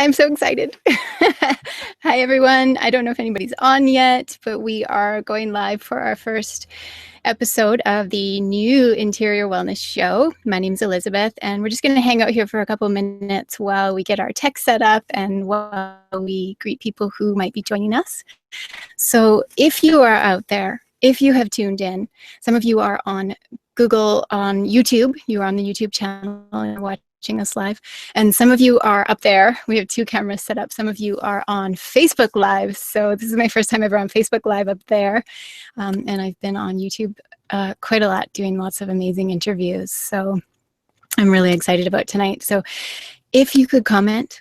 I'm so excited. Hi, everyone. I don't know if anybody's on yet, but we are going live for our first episode of the new Interior Wellness Show. My name's Elizabeth, and we're just going to hang out here for a couple of minutes while we get our tech set up and while we greet people who might be joining us. So if you are out there, if you have tuned in, some of you are on Google, on YouTube, you're on the YouTube channel and watching us live. And some of you are up there. We have 2 cameras set up. Some of you are on Facebook Live. So this is my first time ever on Facebook Live up there. And I've been on YouTube quite a lot, doing lots of amazing interviews. So I'm really excited about tonight. So if you could comment,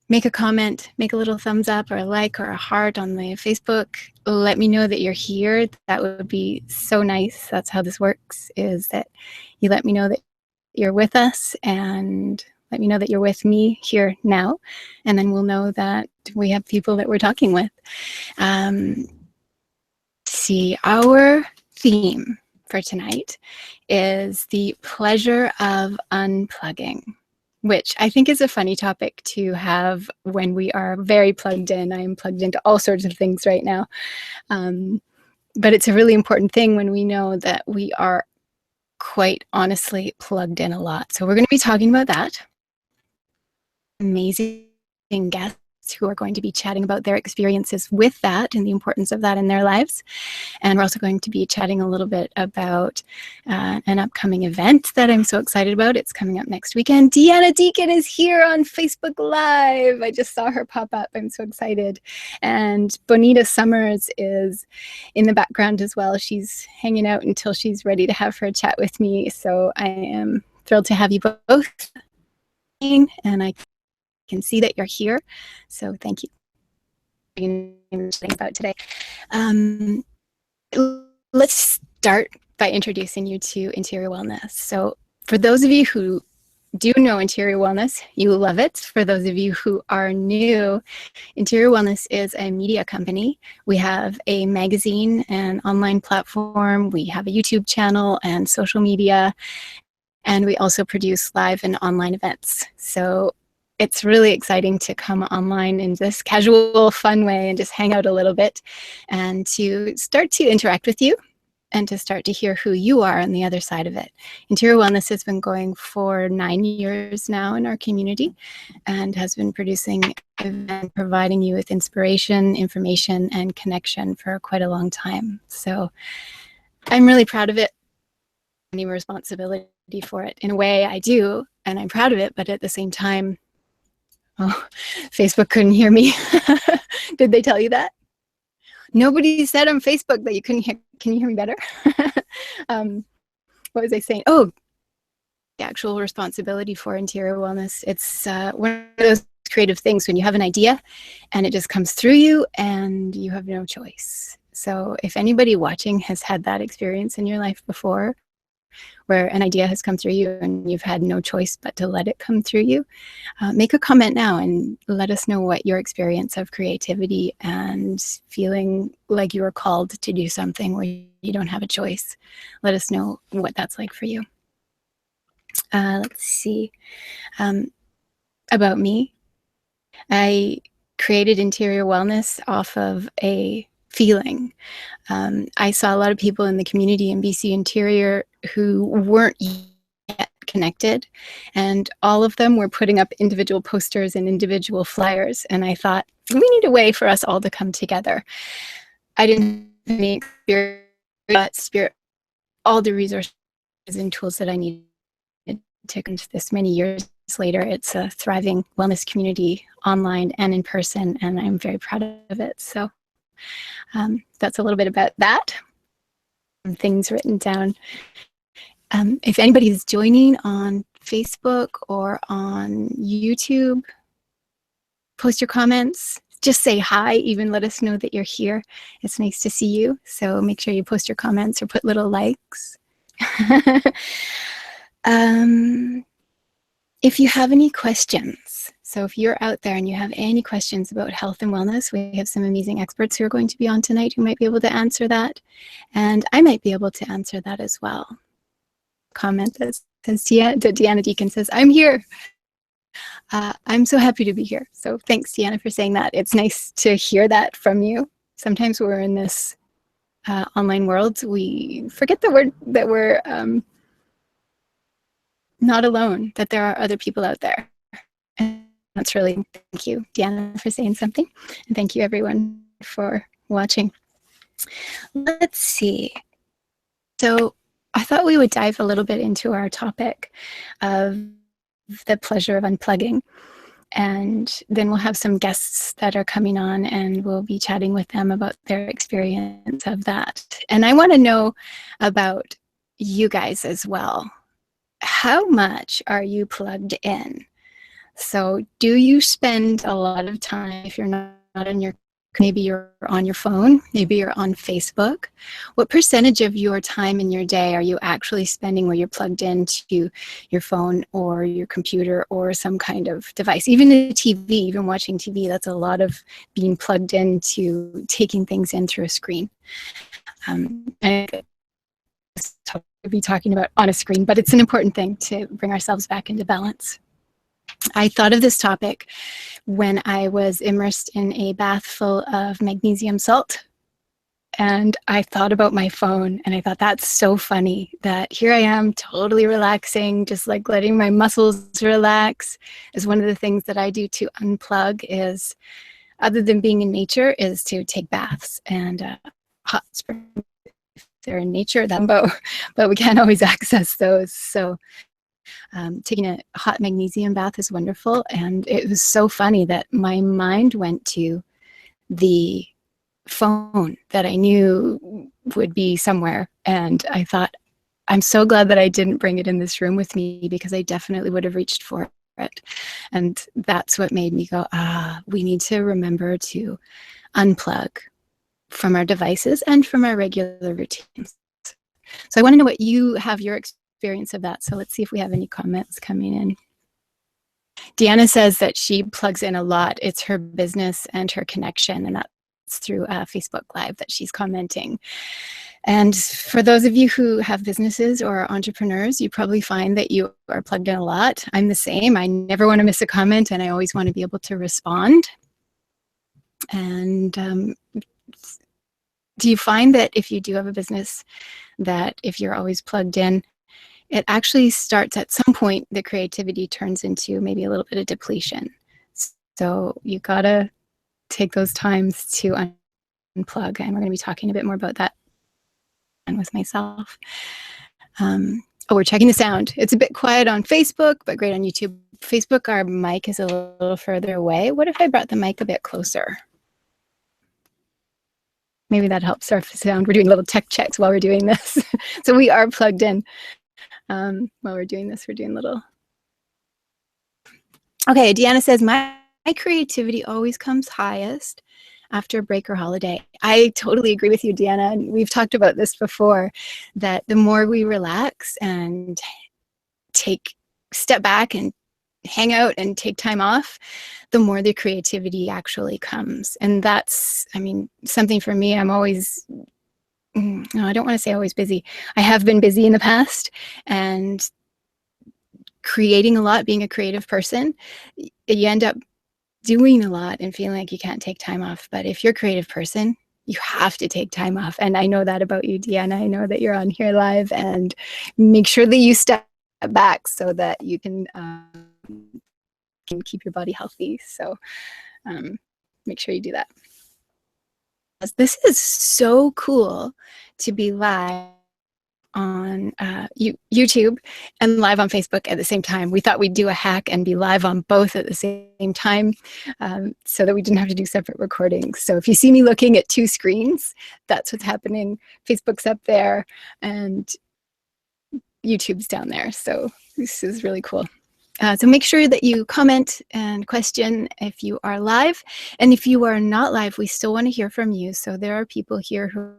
make a comment, make a little thumbs up or a like or a heart on the Facebook. Let me know that you're here. That would be so nice. That's how this works, is that you let me know that you're with us and let me know that you're with me here now. And then we'll know that we have people that we're talking with. See, our theme for tonight is the pleasure of unplugging, which I think is a funny topic to have when we are very plugged in. I am plugged into all sorts of things right now. But it's a really important thing when we know that we are quite honestly plugged in a lot. So we're going to be talking about that. Amazing guests who are going to be chatting about their experiences with that and the importance of that in their lives. And we're also going to be chatting a little bit about an upcoming event that I'm so excited about. It's coming up next weekend. Deanna Deacon is here on Facebook Live. I just saw her pop up. I'm so excited. And Bonita Summers is in the background as well. She's hanging out until she's ready to have her chat with me. So I am thrilled to have you both. And I can see that you're here. So thank you about today. Let's start by introducing you to Interior Wellness. So for those of you who do know Interior Wellness, you love it. For those of you who are new, Interior Wellness is a media company. We have a magazine and online platform. We have a YouTube channel and social media. And we also produce live and online events. So it's really exciting to come online in this casual, fun way and just hang out a little bit and to start to interact with you and to start to hear who you are on the other side of it. Interior Wellness has been going for 9 years now in our community and has been producing and providing you with inspiration, information, and connection for quite a long time. So I'm really proud of it. Any responsibility for it. In a way, I do, and I'm proud of it, but at the same time, oh, Facebook couldn't hear me. Did they tell you that? Nobody said on Facebook that you couldn't hear. Can you hear me better? What was I saying? Oh, the actual responsibility for Interior Wellness. It's one of those creative things when you have an idea and it just comes through you and you have no choice. So if anybody watching has had that experience in your life before, where an idea has come through you and you've had no choice but to let it come through you, make a comment now and let us know what your experience of creativity and feeling like you are called to do something where you don't have a choice. Let us know what that's like for you. Let's see. About me, I created Interior Wellness off of a feeling. I saw a lot of people in the community in BC Interior who weren't yet connected, and all of them were putting up individual posters and individual flyers, and I thought, we need a way for us all to come together. I didn't have any spirit, all the resources and tools that I needed to this many years later. It's a thriving wellness community online and in person, and I'm very proud of it. So that's a little bit about that. Things written down. If anybody is joining on Facebook or on YouTube, post your comments. Just say hi, even let us know that you're here. It's nice to see you. So make sure you post your comments or put little likes. If you have any questions, so if you're out there and you have any questions about health and wellness, we have some amazing experts who are going to be on tonight who might be able to answer that. And I might be able to answer that as well. Comment that says, Deanna Deacon says, I'm here. I'm so happy to be here. So thanks, Deanna, for saying that. It's nice to hear that from you. Sometimes we're in this online world, we forget that we're not alone, that there are other people out there. And that's really, thank you, Deanna, for saying something. And thank you, everyone, for watching. Let's see. So I thought we would dive a little bit into our topic of the pleasure of unplugging. And then we'll have some guests that are coming on and we'll be chatting with them about their experience of that. And I want to know about you guys as well. How much are you plugged in? So do you spend a lot of time, if you're not on your, maybe you're on your phone, maybe you're on Facebook, what percentage of your time in your day are you actually spending where you're plugged into your phone or your computer or some kind of device? Even the TV, even watching TV, that's a lot of being plugged into taking things in through a screen. And I'll be talking about on a screen, but it's an important thing to bring ourselves back into balance. I thought of this topic when I was immersed in a bath full of magnesium salt. And I thought about my phone and I thought, that's so funny that here I am totally relaxing, just like letting my muscles relax is one of the things that I do to unplug is, other than being in nature, is to take baths and hot springs. If they're in nature, but we can't always access those. So taking a hot magnesium bath is wonderful. And it was so funny that my mind went to the phone that I knew would be somewhere. And I thought, I'm so glad that I didn't bring it in this room with me because I definitely would have reached for it. And that's what made me go, we need to remember to unplug from our devices and from our regular routines. So I want to know what you have your experience of that. So let's see if we have any comments coming in. Deanna says that she plugs in a lot. It's her business and her connection, and that's through Facebook Live that she's commenting. And for those of you who have businesses or are entrepreneurs, you probably find that you are plugged in a lot. I'm the same. I never want to miss a comment, and I always want to be able to respond. And do you find that if you do have a business, that if you're always plugged in, it actually starts at some point, the creativity turns into maybe a little bit of depletion. So you gotta take those times to unplug. And we're gonna be talking a bit more about that with myself. Oh, we're checking the sound. It's a bit quiet on Facebook, but great on YouTube. Facebook, our mic is a little further away. What if I brought the mic a bit closer? Maybe that helps our sound. We're doing little tech checks while we're doing this. So we are plugged in. While we're doing this, we're doing little. Okay, Deanna says, my creativity always comes highest after a break or holiday. I totally agree with you, Deanna. And we've talked about this before, that the more we relax and step back and hang out and take time off, the more the creativity actually comes. And that's, I mean, something for me, I'm always, no, I don't want to say always busy. I have been busy in the past and creating a lot, being a creative person, you end up doing a lot and feeling like you can't take time off. But if you're a creative person, you have to take time off. And I know that about you, Deanna. I know that you're on here live, and make sure that you step back so that you can keep your body healthy. So make sure you do that. This is so cool to be live on YouTube and live on Facebook at the same time. We thought we'd do a hack and be live on both at the same time so that we didn't have to do separate recordings. So if you see me looking at two screens, that's what's happening. Facebook's up there and YouTube's down there. So this is really cool. So make sure that you comment and question if you are live. And if you are not live, we still want to hear from you. So there are people here who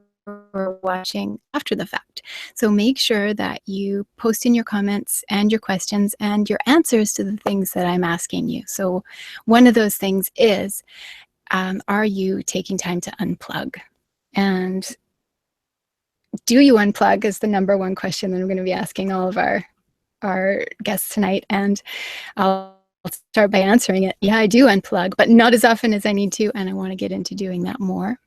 are watching after the fact. So make sure that you post in your comments and your questions and your answers to the things that I'm asking you. So one of those things is, are you taking time to unplug? And do you unplug is the #1 question that I'm going to be asking all of our guests tonight. And I'll start by answering it. Yeah, I do unplug, but not as often as I need to, and I want to get into doing that more.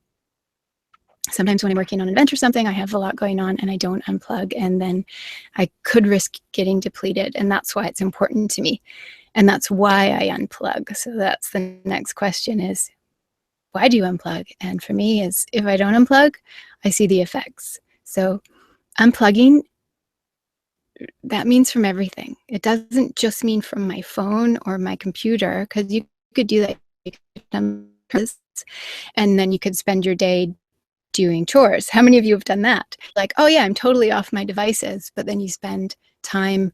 Sometimes when I'm working on an event or something, I have a lot going on and I don't unplug, and then I could risk getting depleted, and that's why it's important to me. And that's why I unplug. So that's the next question is, why do you unplug? And for me is, if I don't unplug, I see the effects. So unplugging, that means from everything. It doesn't just mean from my phone or my computer, because you could do that. And then you could spend your day doing chores. How many of you have done that? Like, oh yeah, I'm totally off my devices, but then you spend time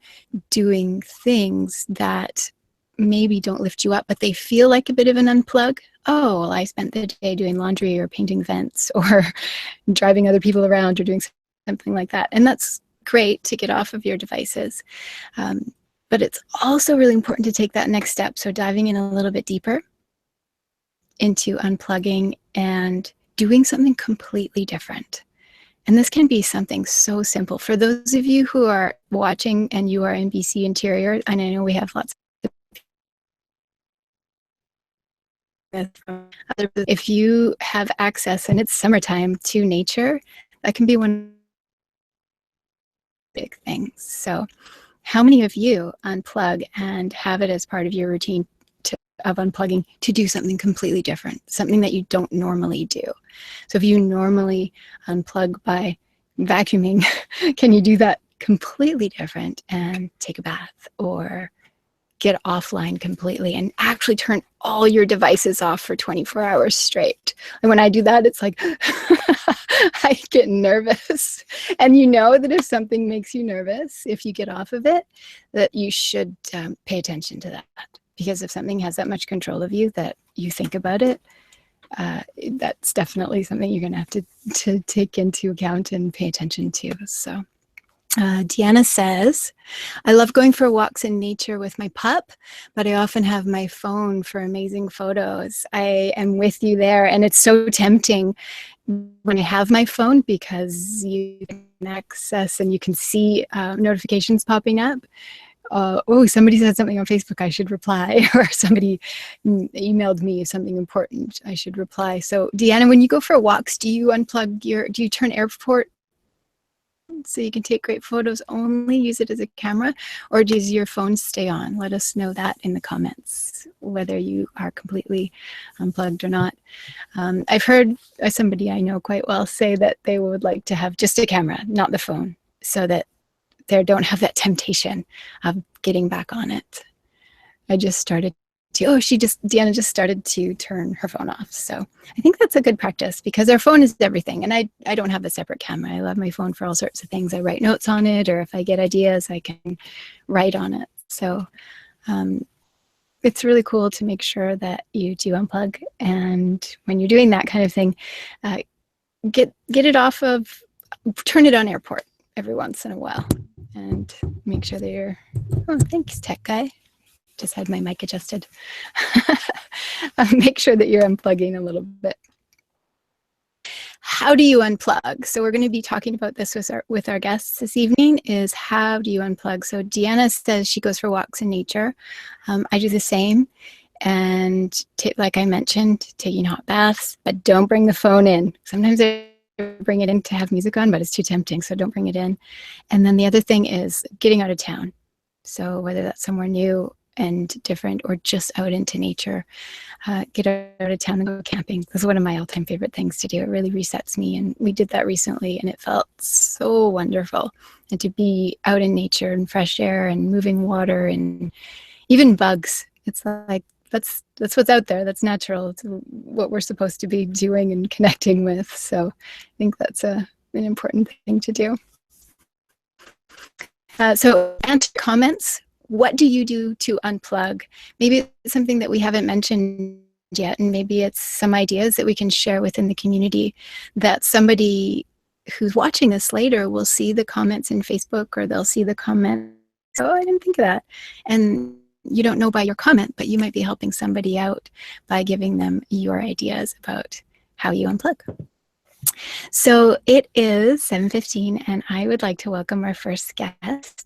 doing things that maybe don't lift you up, but they feel like a bit of an unplug. Oh, well, I spent the day doing laundry or painting vents or driving other people around or doing something like that. And that's great to get off of your devices. But it's also really important to take that next step. So diving in a little bit deeper into unplugging and doing something completely different. And this can be something so simple. For those of you who are watching and you are in BC Interior, and I know we have lots of if you have access and it's summertime to nature, that can be one big thing. So how many of you unplug and have it as part of your routine of unplugging to do something completely different, something that you don't normally do? So if you normally unplug by vacuuming, can you do that completely different and take a bath or get offline completely and actually turn all your devices off for 24 hours straight? And when I do that, it's like I get nervous. And you know that if something makes you nervous, if you get off of it, that you should pay attention to that. Because if something has that much control of you that you think about it, that's definitely something you're going to have to take into account and pay attention to. So Deanna says, I love going for walks in nature with my pup, but I often have my phone for amazing photos. I am with you there. And it's so tempting when I have my phone because you can access and you can see notifications popping up. Oh, somebody said something on Facebook, I should reply, or somebody emailed me something important, I should reply. So Deanna, when you go for walks, do you turn airport so you can take great photos only, use it as a camera, or does your phone stay on? Let us know that in the comments, whether you are completely unplugged or not. I've heard somebody I know quite well say that they would like to have just a camera, not the phone, so that they don't have that temptation of getting back on it. I just started to, Deanna just started to turn her phone off. So I think that's a good practice because our phone is everything. And I don't have a separate camera. I love my phone for all sorts of things. I write notes on it, or if I get ideas, I can write on it. So it's really cool to make sure that you do unplug. And when you're doing that kind of thing, get it off of, turn it on airport every once in a while and make sure that you're, oh, thanks, tech guy. Just had my mic adjusted. Make sure that you're unplugging a little bit. How do you unplug? So we're going to be talking about this with our guests this evening, is how do you unplug? So Deanna says she goes for walks in nature. I do the same. And like I mentioned, taking hot baths, but don't bring the phone in. Sometimes I bring it in to have music on, but it's too tempting, so don't bring it in. And then the other thing is getting out of town. So whether that's somewhere new and different or just out into nature, get out of town and go camping. This is one of my all-time favorite things to do. It really resets me, and we did that recently and it felt so wonderful. And to be out in nature and fresh air and moving water and even bugs, it's like that's what's out there. That's natural. It's what we're supposed to be doing and connecting with. So I think that's an important thing to do. So answer comments. What do you do to unplug? Maybe it's something that we haven't mentioned yet, and maybe it's some ideas that we can share within the community that somebody who's watching this later will see the comments in Facebook, or they'll see the comment, oh, I didn't think of that. And you don't know by your comment, but you might be helping somebody out by giving them your ideas about how you unplug. So it is 7:15, and I would like to welcome our first guest.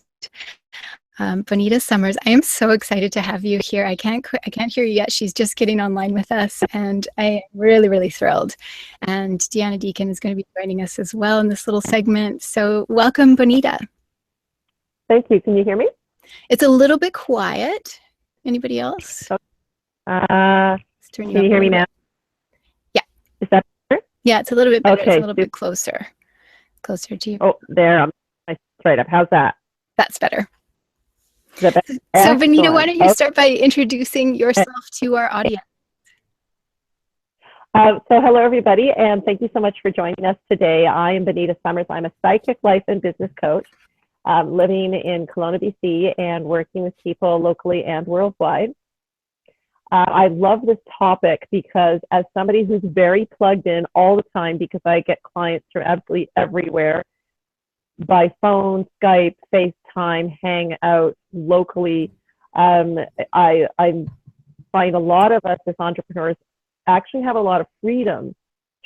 Bonita Summers, I am so excited to have you here. I can't hear you yet. She's just getting online with us, and I am really, really thrilled. And Deanna Deacon is going to be joining us as well in this little segment. So welcome, Bonita. Thank you. Can you hear me? It's a little bit quiet. Anybody else? Can you hear me now? Yeah. Is that better? Yeah, it's a little bit better. Okay. It's a little bit closer to you. Oh, there. I'm straight up. How's that? That's better. Is that better? So, Bonita, why don't you start by introducing yourself to our audience? So hello, everybody, and thank you so much for joining us today. I am Bonita Summers. I'm a psychic life and business coach living in Kelowna, BC, and working with people locally and worldwide. I love this topic because as somebody who's very plugged in all the time, because I get clients from absolutely everywhere, by phone, Skype, FaceTime, Hangout, locally, I find a lot of us as entrepreneurs actually have a lot of freedom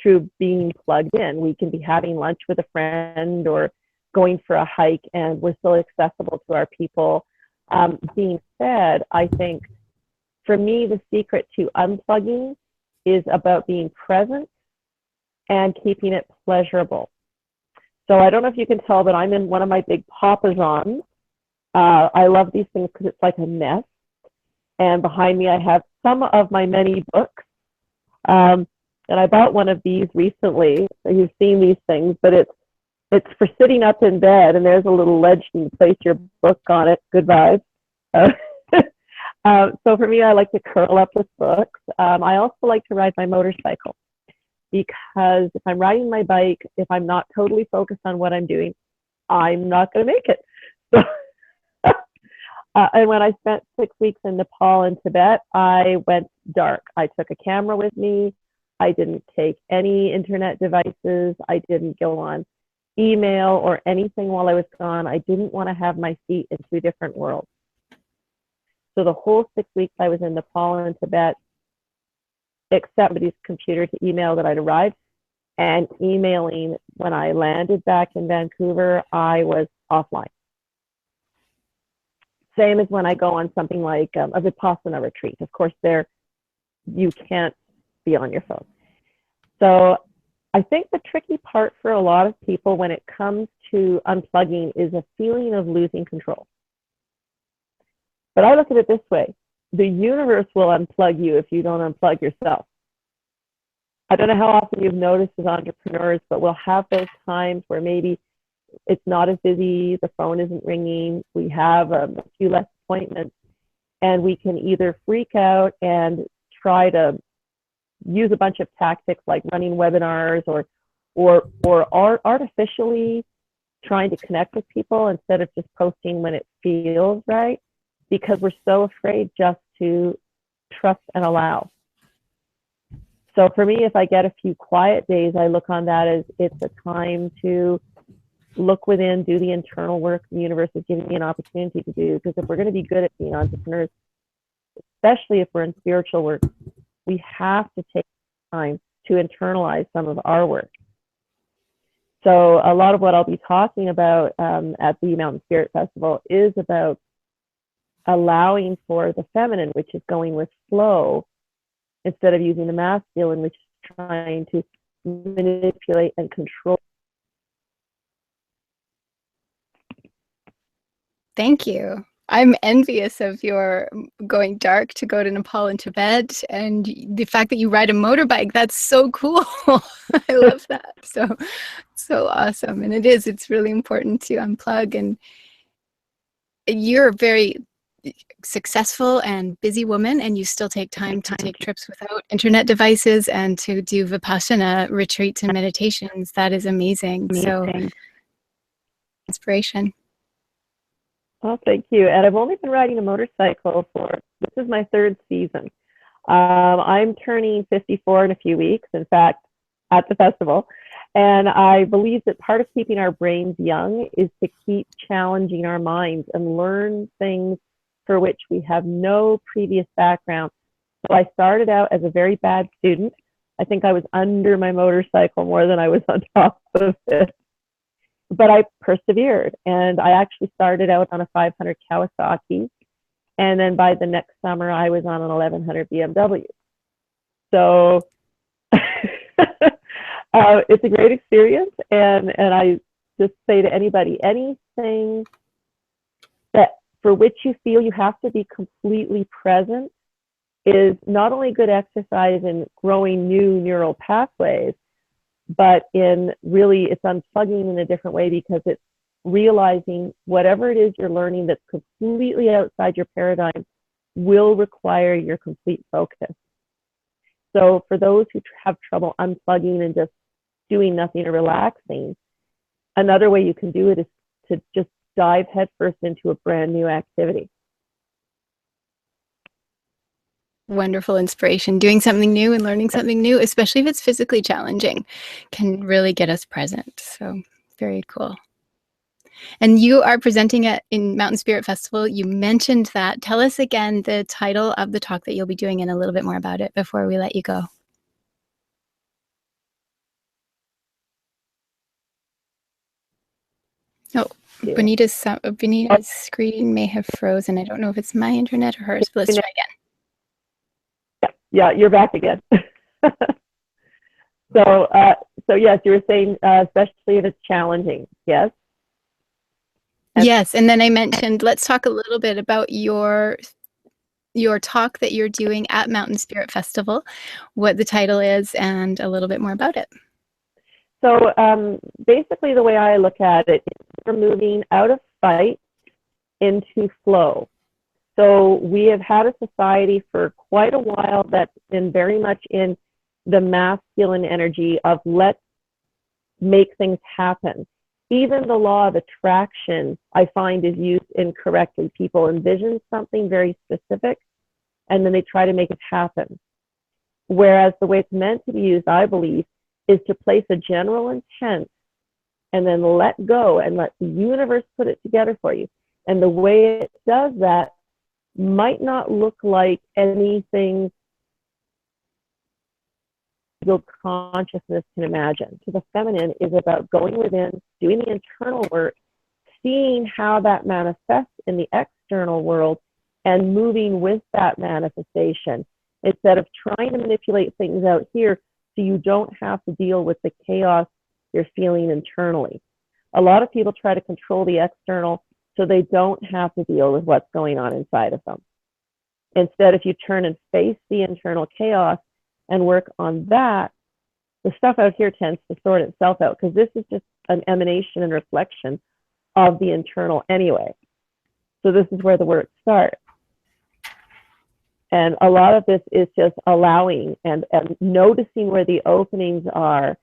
through being plugged in. We can be having lunch with a friend or going for a hike, and we're still accessible to our people. Being said, I think for me, the secret to unplugging is about being present and keeping it pleasurable. So I don't know if you can tell, but I'm in one of my big paparazons. I love these things because it's like a nest. And behind me, I have some of my many books. And I bought one of these recently. So you've seen these things, but it's for sitting up in bed, and there's a little ledge you can place your book on it. Good vibes. So for me, I like to curl up with books. I also like to ride my motorcycle, because if I'm riding my bike, if I'm not totally focused on what I'm doing, I'm not going to make it. So, and when I spent 6 weeks in Nepal and Tibet, I went dark. I took a camera with me. I didn't take any internet devices. I didn't go on email or anything while I was gone. I didn't want to have my feet in two different worlds. So the whole 6 weeks I was in Nepal and Tibet, except somebody's computer to email that I'd arrived, and emailing when I landed back in Vancouver, I was offline. Same as when I go on something like a Vipassana retreat. Of course, there you can't be on your phone. So I think the tricky part for a lot of people when it comes to unplugging is a feeling of losing control. But I look at it this way: the universe will unplug you if you don't unplug yourself. I don't know how often you've noticed as entrepreneurs, but we'll have those times where maybe it's not as busy, the phone isn't ringing, we have a few less appointments, and we can either freak out and try to use a bunch of tactics like running webinars or artificially trying to connect with people instead of just posting when it feels right, because we're so afraid just to trust and allow. So for me, if I get a few quiet days, I look on that as it's a time to look within, do the internal work the universe is giving me an opportunity to do. Because if we're going to be good at being entrepreneurs, especially if we're in spiritual work, we have to take time to internalize some of our work. So a lot of what I'll be talking about at the Mountain Spirit Festival is about allowing for the feminine, which is going with flow, instead of using the masculine, which is trying to manipulate and control. Thank you. I'm envious of your going dark to go to Nepal and Tibet, and the fact that you ride a motorbike. That's so cool. I love that. So awesome. And it's really important to unplug. And you're a very successful and busy woman, and you still take time to take trips without internet devices and to do Vipassana retreats and meditations. That is amazing. So inspiration. Well, thank you. And I've only been riding a motorcycle this is my third season. I'm turning 54 in a few weeks, in fact, at the festival. And I believe that part of keeping our brains young is to keep challenging our minds and learn things for which we have no previous background. So I started out as a very bad student. I think I was under my motorcycle more than I was on top of it. but I persevered, and I actually started out on a 500 Kawasaki, and then by the next summer I was on an 1100 BMW. So it's a great experience, and I just say to anybody, anything that for which you feel you have to be completely present is not only good exercise in growing new neural pathways, but in really it's unplugging in a different way, because it's realizing whatever it is you're learning that's completely outside your paradigm will require your complete focus. So for those who have trouble unplugging and just doing nothing or relaxing, another way you can do it is to just dive headfirst into a brand new activity. Wonderful inspiration. Doing something new and learning something new, especially if it's physically challenging, can really get us present. So very cool. And you are presenting in Mountain Spirit Festival. You mentioned that. Tell us again the title of the talk that you'll be doing and a little bit more about it before we let you go. Oh, Bonita's screen may have frozen. I don't know if it's my internet or hers, but let's try again. Yeah, you're back again. So yes, you were saying, especially if it's challenging, yes? Yes, and then I mentioned, let's talk a little bit about your talk that you're doing at Mountain Spirit Festival, what the title is, and a little bit more about it. So basically the way I look at it is we're moving out of fight into flow. So we have had a society for quite a while that's been very much in the masculine energy of let's make things happen. Even the law of attraction, I find, is used incorrectly. People envision something very specific, and then they try to make it happen. Whereas the way it's meant to be used, I believe, is to place a general intent and then let go and let the universe put it together for you. And the way it does that might not look like anything your consciousness can imagine. So the feminine is about going within, doing the internal work, seeing how that manifests in the external world, and moving with that manifestation instead of trying to manipulate things out here so you don't have to deal with the chaos you're feeling internally. A lot of people try to control the external so they don't have to deal with what's going on inside of them. Instead, if you turn and face the internal chaos and work on that, the stuff out here tends to sort itself out, because this is just an emanation and reflection of the internal anyway. So this is where the work starts. And a lot of this is just allowing and noticing where the openings are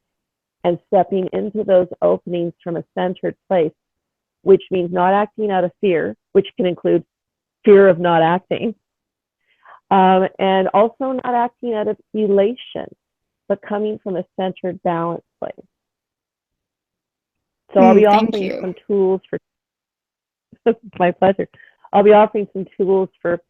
and stepping into those openings from a centered place, which means not acting out of fear, which can include fear of not acting, and also not acting out of elation, but coming from a centered, balanced place. So I'll be offering some tools for, my pleasure. I'll be offering some tools for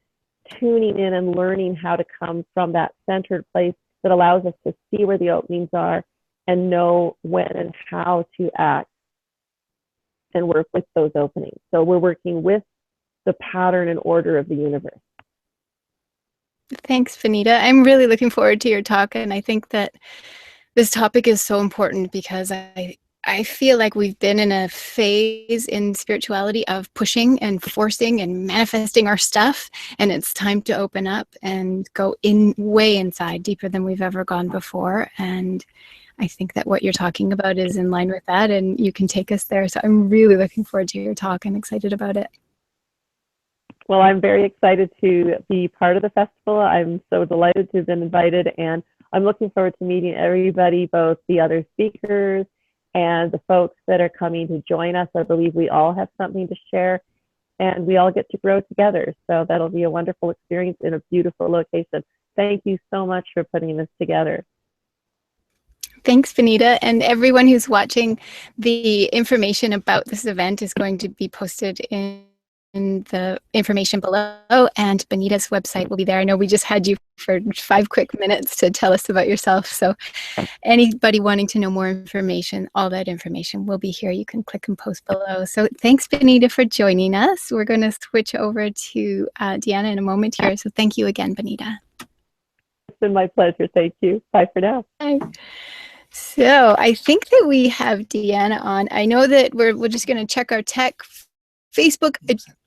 tuning in and learning how to come from that centered place that allows us to see where the openings are and know when and how to act and work with those openings. So we're working with the pattern and order of the universe. Thanks, Vanita. I'm really looking forward to your talk, and I think that this topic is so important because I feel like we've been in a phase in spirituality of pushing and forcing and manifesting our stuff, and it's time to open up and go way inside, deeper than we've ever gone before. And I think that what you're talking about is in line with that, and you can take us there. So I'm really looking forward to your talk and excited about it. Well, I'm very excited to be part of the festival. I'm so delighted to have been invited, and I'm looking forward to meeting everybody, both the other speakers and the folks that are coming to join us. I believe we all have something to share, and we all get to grow together. So that'll be a wonderful experience in a beautiful location. Thank you so much for putting this together. Thanks, Vanita. And everyone who's watching, the information about this event is going to be posted in the information below, and Benita's website will be there. I know we just had you for 5 quick minutes to tell us about yourself. So anybody wanting to know more information, all that information will be here. You can click and post below. So thanks, Benita, for joining us. We're going to switch over to Deanna in a moment here. So thank you again, Benita. It's been my pleasure. Thank you. Bye for now. Bye. So I think that we have Deanna on. I know that we're just going to check our tech. Facebook,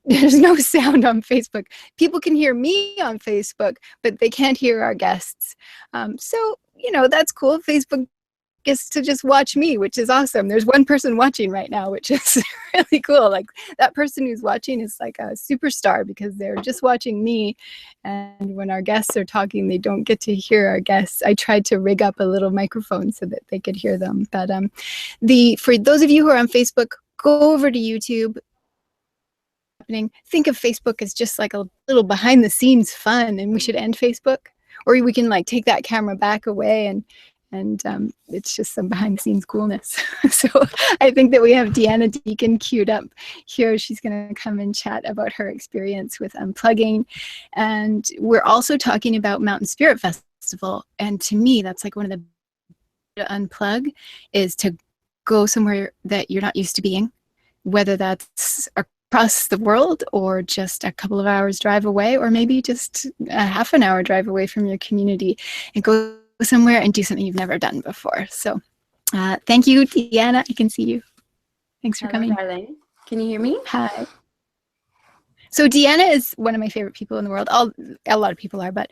there's no sound on Facebook. People can hear me on Facebook, but they can't hear our guests. So, that's cool. Facebook gets to just watch me, which is awesome. There's one person watching right now, which is really cool. Like, that person who's watching is like a superstar because they're just watching me. And when our guests are talking, they don't get to hear our guests. I tried to rig up a little microphone so that they could hear them. But for those of you who are on Facebook, go over to YouTube. Think of Facebook as just like a little behind the scenes fun, and we should end Facebook, or we can like take that camera back away and it's just some behind the scenes coolness. So I think that we have Deanna Deacon queued up here. She's going to come and chat about her experience with unplugging, and we're also talking about Mountain Spirit Festival. And to me, that's like one of the unplug is to go somewhere that you're not used to being, whether that's across the world or just a couple of hours drive away, or maybe just a half an hour drive away from your community, and go somewhere and do something you've never done before. So thank you, Deanna. I can see you. Thanks for coming. Darling. Can you hear me? Hi. So Deanna is one of my favorite people in the world. A lot of people are, but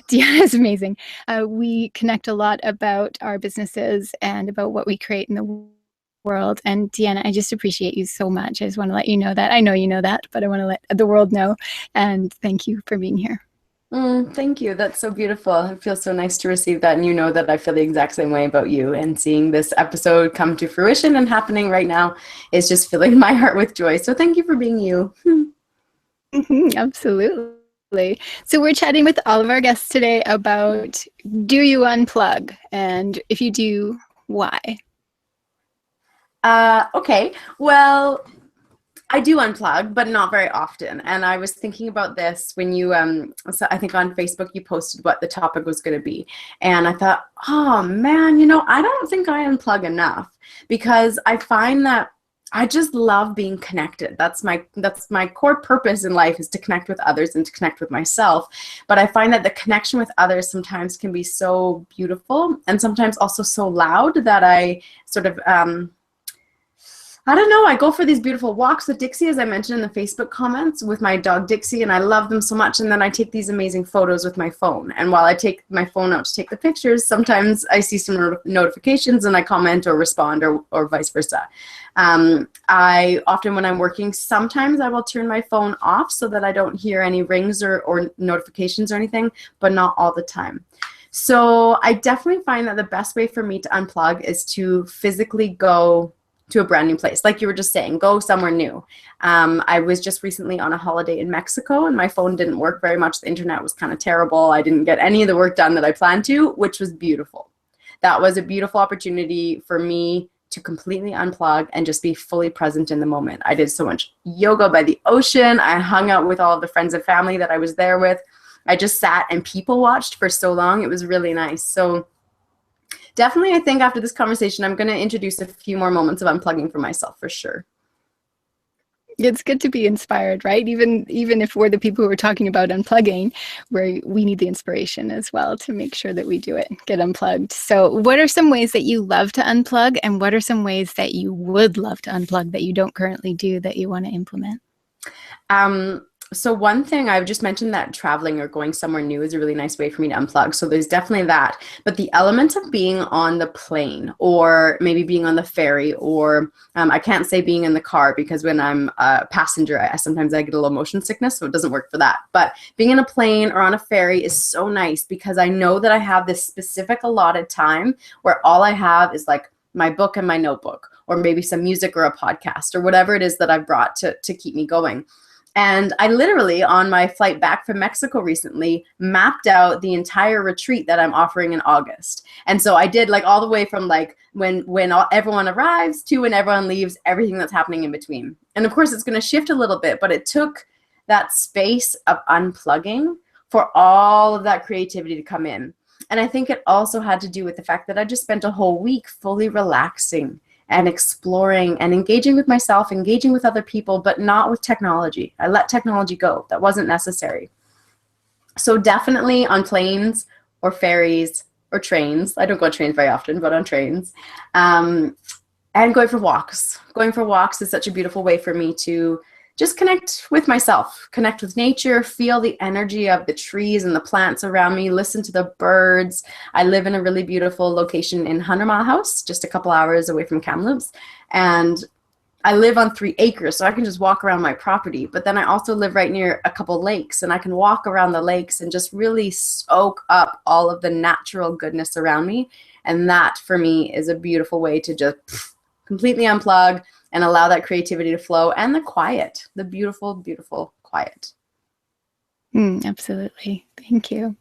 Deanna is amazing. We connect a lot about our businesses and about what we create in the world. And Deanna, I just appreciate you so much. I just want to let you know that. I know you know that, but I want to let the world know. And thank you for being here. Thank you. That's so beautiful. It feels so nice to receive that. And you know that I feel the exact same way about you. And seeing this episode come to fruition and happening right now is just filling my heart with joy. So thank you for being you. Absolutely. So we're chatting with all of our guests today about, do you unplug? And if you do, why? Okay. Well, I do unplug, but not very often. And I was thinking about this when you, so I think on Facebook you posted what the topic was going to be. And I thought, oh man, I don't think I unplug enough, because I find that I just love being connected. That's my core purpose in life, is to connect with others and to connect with myself. But I find that the connection with others sometimes can be so beautiful, and sometimes also so loud that I sort of, I don't know, I go for these beautiful walks with Dixie, as I mentioned in the Facebook comments, with my dog Dixie, and I love them so much. And then I take these amazing photos with my phone. And while I take my phone out to take the pictures, sometimes I see some notifications and I comment or respond, or vice versa. I often, when I'm working, sometimes I will turn my phone off so that I don't hear any rings or notifications or anything, but not all the time. So I definitely find that the best way for me to unplug is to physically go to a brand new place. Like you were just saying, go somewhere new. I was just recently on a holiday in Mexico, and my phone didn't work very much. The internet was kind of terrible. I didn't get any of the work done that I planned to, which was beautiful. That was a beautiful opportunity for me to completely unplug and just be fully present in the moment. I did so much yoga by the ocean. I hung out with all of the friends and family that I was there with. I just sat and people watched for so long. It was really nice. So definitely, I think after this conversation, I'm going to introduce a few more moments of unplugging for myself, for sure. It's good to be inspired, right? Even if we're the people who are talking about unplugging, we need the inspiration as well to make sure that we do it, get unplugged. So what are some ways that you love to unplug, and what are some ways that you would love to unplug that you don't currently do that you want to implement? So one thing, I've just mentioned that traveling or going somewhere new is a really nice way for me to unplug. So there's definitely that. But the element of being on the plane, or maybe being on the ferry, or I can't say being in the car, because when I'm a passenger, sometimes I get a little motion sickness, so it doesn't work for that. But being in a plane or on a ferry is so nice, because I know that I have this specific allotted time where all I have is like my book and my notebook, or maybe some music or a podcast or whatever it is that I've brought to keep me going. And I literally, on my flight back from Mexico recently, mapped out the entire retreat that I'm offering in August. And so I did like all the way from like everyone arrives to when everyone leaves, everything that's happening in between. And of course, it's going to shift a little bit, but it took that space of unplugging for all of that creativity to come in. And I think it also had to do with the fact that I just spent a whole week fully relaxing and exploring and engaging with myself, engaging with other people, but not with technology. I let technology go. That wasn't necessary. So definitely on planes or ferries or trains. I don't go on trains very often, but on trains. And going for walks. Going for walks is such a beautiful way for me to just connect with myself, connect with nature, feel the energy of the trees and the plants around me, listen to the birds. I live in a really beautiful location in 100 Mile House, just a couple hours away from Kamloops. And I live on 3 acres, so I can just walk around my property. But then I also live right near a couple lakes, and I can walk around the lakes and just really soak up all of the natural goodness around me. And that, for me, is a beautiful way to just completely unplug and allow that creativity to flow, and the quiet, the beautiful, beautiful quiet. Absolutely. Thank you.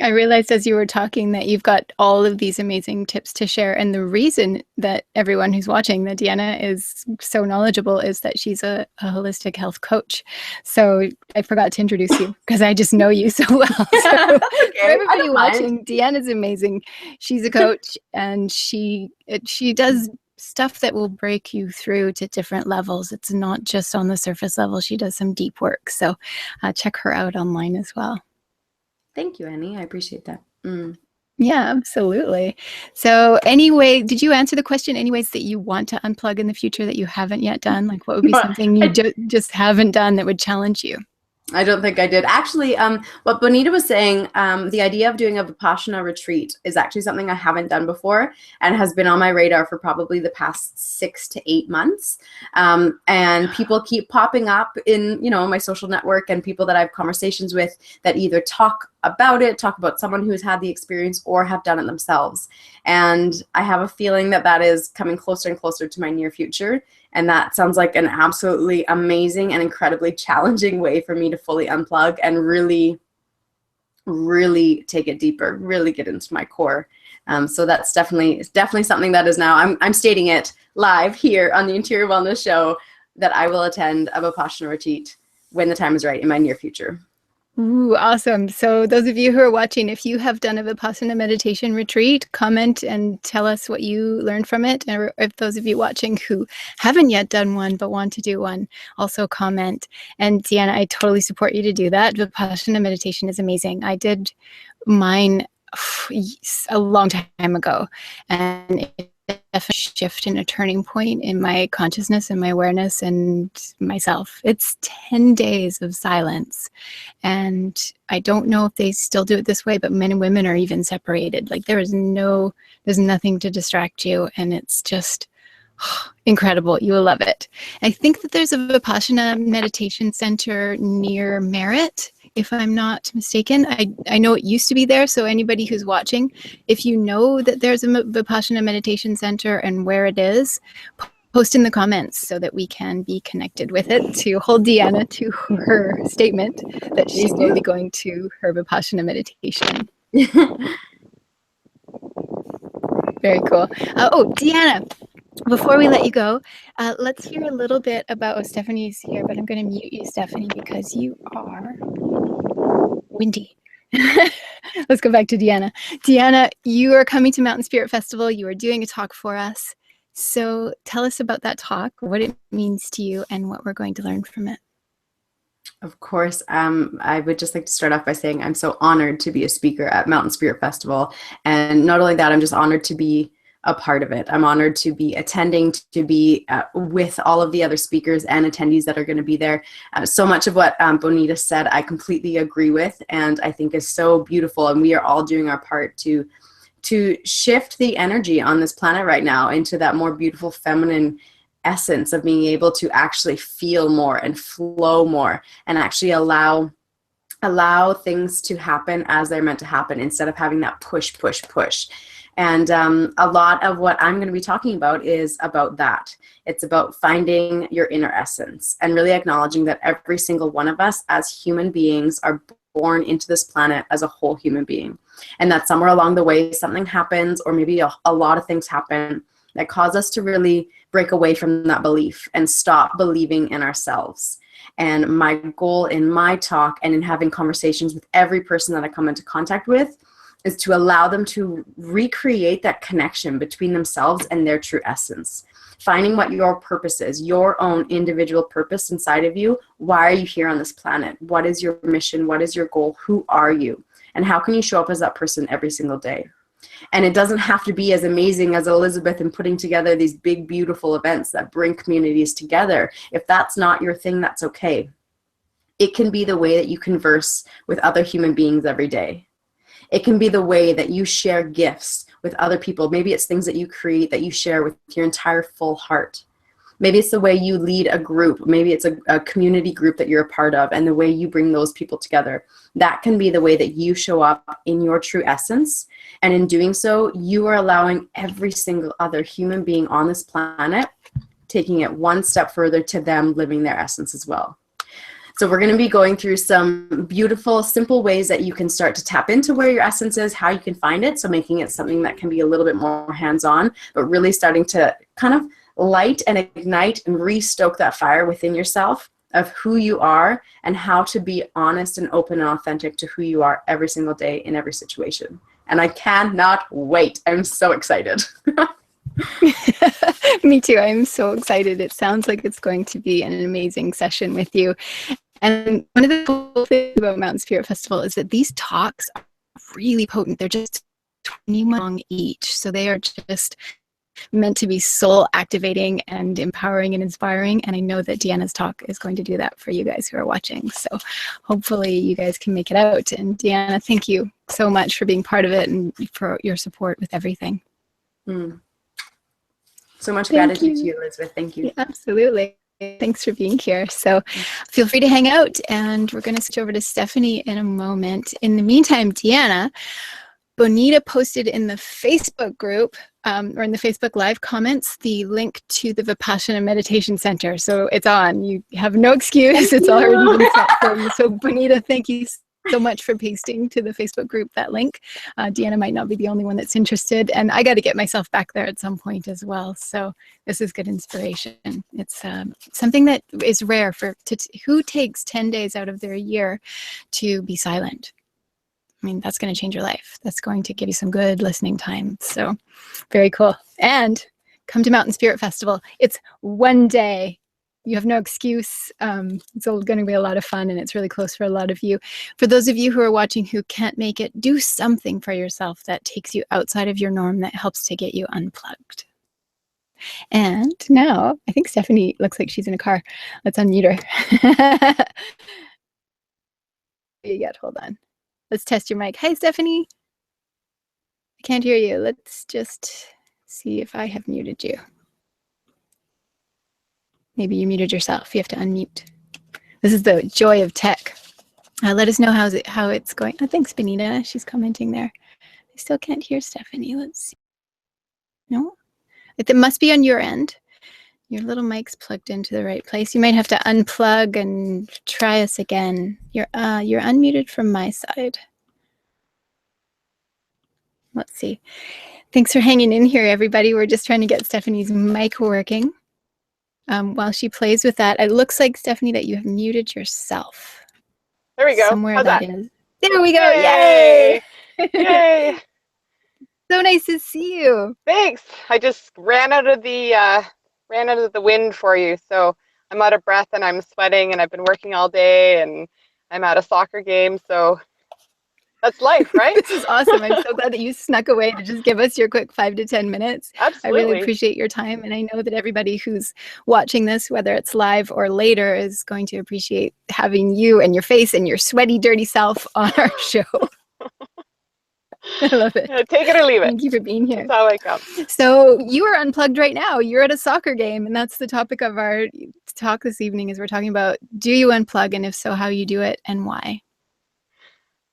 I realized as you were talking that you've got all of these amazing tips to share. And the reason that everyone who's watching that Deanna is so knowledgeable is that she's a holistic health coach. So I forgot to introduce you because I just know you so well. So for everybody watching, Deanna's amazing. She's a coach, and she does stuff that will break you through to different levels. It's not just on the surface level. She does some deep work. So check her out online as well. Thank you, Annie. I appreciate that. Yeah, absolutely. So anyway, did you answer the question? Any ways that you want to unplug in the future that you haven't yet done? Like what would be something you just haven't done that would challenge you? I don't think I did. Actually, what Bonita was saying, the idea of doing a Vipassana retreat is actually something I haven't done before and has been on my radar for probably the past 6 to 8 months. And people keep popping up in, my social network, and people that I have conversations with that either talk about someone who's had the experience or have done it themselves. And I have a feeling that that is coming closer and closer to my near future. And that sounds like an absolutely amazing and incredibly challenging way for me to fully unplug and really, really take it deeper, really get into my core. So that's definitely something that is now, I'm stating it live here on the Interior Wellness Show, that I will attend a Vipassana retreat when the time is right in my near future. Ooh, awesome. So those of you who are watching, if you have done a Vipassana meditation retreat, comment and tell us what you learned from it. Or if those of you watching who haven't yet done one but want to do one, also comment. And Deanna, I totally support you to do that. Vipassana meditation is amazing. I did mine a long time ago, and it definitely shift and a turning point in my consciousness and my awareness and myself. It's 10 days of silence. And I don't know if they still do it this way, but men and women are even separated. Like there's nothing to distract you. And it's just incredible. You will love it. I think that there's a Vipassana meditation center near Merritt, if I'm not mistaken. I know it used to be there. So anybody who's watching, if you know that there's a Vipassana meditation center and where it is, post in the comments so that we can be connected with it to hold Deanna to her statement that she will be going to her Vipassana meditation. Very cool. Deanna, before we let you go, let's hear a little bit about, Stephanie's here, but I'm going to mute you, Stephanie, because you are windy. Let's go back to Deanna. Deanna, you are coming to Mountain Spirit Festival. You are doing a talk for us. So tell us about that talk, what it means to you, and what we're going to learn from it. Of course. I would just like to start off by saying I'm so honored to be a speaker at Mountain Spirit Festival. And not only that, I'm just honored to be a part of it. I'm honored to be attending, to be with all of the other speakers and attendees that are going to be there. So much of what Bonita said, I completely agree with, and I think is so beautiful. And we are all doing our part to shift the energy on this planet right now into that more beautiful feminine essence of being able to actually feel more and flow more, and actually allow allow things to happen as they're meant to happen instead of having that push, push, push. And a lot of what I'm going to be talking about is about that. It's about finding your inner essence and really acknowledging that every single one of us as human beings are born into this planet as a whole human being. And that somewhere along the way, something happens, or maybe a lot of things happen that cause us to really break away from that belief and stop believing in ourselves. And my goal in my talk and in having conversations with every person that I come into contact with is to allow them to recreate that connection between themselves and their true essence. Finding what your purpose is, your own individual purpose inside of you. Why are you here on this planet? What is your mission? What is your goal? Who are you? And how can you show up as that person every single day? And it doesn't have to be as amazing as Elizabeth in putting together these big, beautiful events that bring communities together. If that's not your thing, that's okay. It can be the way that you converse with other human beings every day. It can be the way that you share gifts with other people. Maybe it's things that you create that you share with your entire full heart. Maybe it's the way you lead a group. Maybe it's a community group that you're a part of and the way you bring those people together. That can be the way that you show up in your true essence. And in doing so, you are allowing every single other human being on this planet, taking it one step further to them living their essence as well. So we're going to be going through some beautiful, simple ways that you can start to tap into where your essence is, how you can find it. So making it something that can be a little bit more hands-on, but really starting to kind of light and ignite and re-stoke that fire within yourself of who you are and how to be honest and open and authentic to who you are every single day in every situation. And I cannot wait. I'm so excited. Me too. I'm so excited. It sounds like it's going to be an amazing session with you. And one of the cool things about Mountain Spirit Festival is that these talks are really potent. They're just 20 minutes long each. So they are just meant to be soul activating and empowering and inspiring. And I know that Deanna's talk is going to do that for you guys who are watching. So hopefully you guys can make it out. And Deanna, thank you so much for being part of it and for your support with everything. So much gratitude to you, Elizabeth. Thank you. Yeah, absolutely. Thanks for being here. So feel free to hang out, and we're going to switch over to Stephanie in a moment. In the meantime, Deanna, Bonita posted in the Facebook group or in the Facebook Live comments the link to the Vipassana Meditation Center. So it's on. You have no excuse. It's already been set for you. So Bonita, thank you so much for pasting to the Facebook group that link. Deanna might not be the only one that's interested, and I got to get myself back there at some point as well. So this is good inspiration. It's something that is rare for who takes 10 days out of their year to be silent. I mean, that's going to change your life. That's going to give you some good listening time. So very cool. And come to Mountain Spirit Festival. It's one day. You have no excuse. It's going to be a lot of fun, and it's really close for a lot of you. For those of you who are watching who can't make it, do something for yourself that takes you outside of your norm, that helps to get you unplugged. And now, I think Stephanie looks like she's in a car. Let's unmute her. Yet, hold on. Let's test your mic. Hi, Stephanie. I can't hear you. Let's just see if I have muted you. Maybe you muted yourself. You have to unmute. This is the joy of tech. Let us know how it's going. Oh, thanks, Benita. She's commenting there. I still can't hear Stephanie. Let's see. No? It must be on your end. Your little mic's plugged into the right place. You might have to unplug and try us again. You're unmuted from my side. Let's see. Thanks for hanging in here, everybody. We're just trying to get Stephanie's mic working. While she plays with that, it looks like, Stephanie, that you have muted yourself. There we go. Somewhere How's that that is. There we go. Yay! Yay! So nice to see you. Thanks. I just ran out of the wind for you, so I'm out of breath and I'm sweating and I've been working all day and I'm at a soccer game, so that's life, right? This is awesome. I'm so glad that you snuck away to just give us your quick 5 to 10 minutes. Absolutely. I really appreciate your time, and I know that everybody who's watching this, whether it's live or later, is going to appreciate having you and your face and your sweaty, dirty self on our show. I love it. Take it or leave it. Thank you for being here. That's how I come. So you are unplugged right now. You're at a soccer game, and that's the topic of our talk this evening. Is we're talking about, do you unplug, and if so, how you do it and why.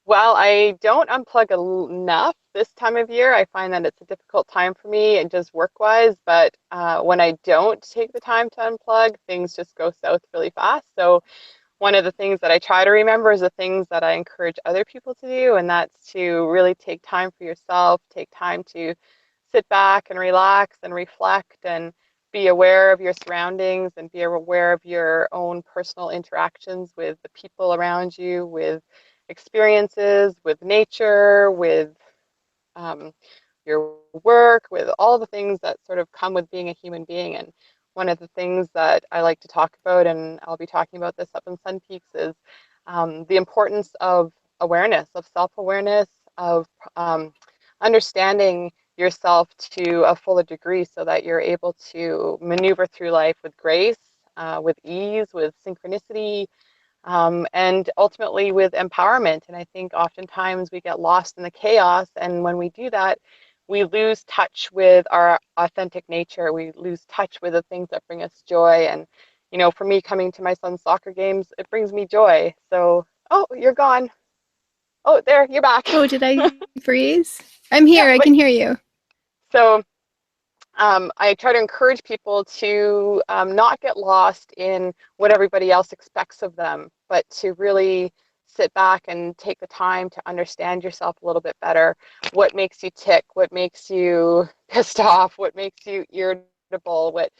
Well, I don't unplug enough this time of year. I find that it's a difficult time for me and just work-wise, but when I don't take the time to unplug, things just go south really fast. So one of the things that I try to remember is the things that I encourage other people to do, and that's to really take time for yourself, take time to sit back and relax and reflect and be aware of your surroundings and be aware of your own personal interactions with the people around you, with experiences, with nature, with um, your work, with all the things that sort of come with being a human being. And one of the things that I like to talk about, and I'll be talking about this up in Sun Peaks, is the importance of awareness, of self-awareness, of understanding yourself to a fuller degree so that you're able to maneuver through life with grace, with ease, with synchronicity, and ultimately with empowerment. And I think oftentimes we get lost in the chaos, and when we do that, we lose touch with our authentic nature. We lose touch with the things that bring us joy. And, you know, for me, coming to my son's soccer games, it brings me joy. So, oh, you're gone. Oh, there, you're back. Oh, did I freeze? I'm Yeah, here. I but can hear you. so I try to encourage people to not get lost in what everybody else expects of them, but to really sit back and take the time to understand yourself a little bit better. What makes you tick? What makes you pissed off? What makes you irritable? What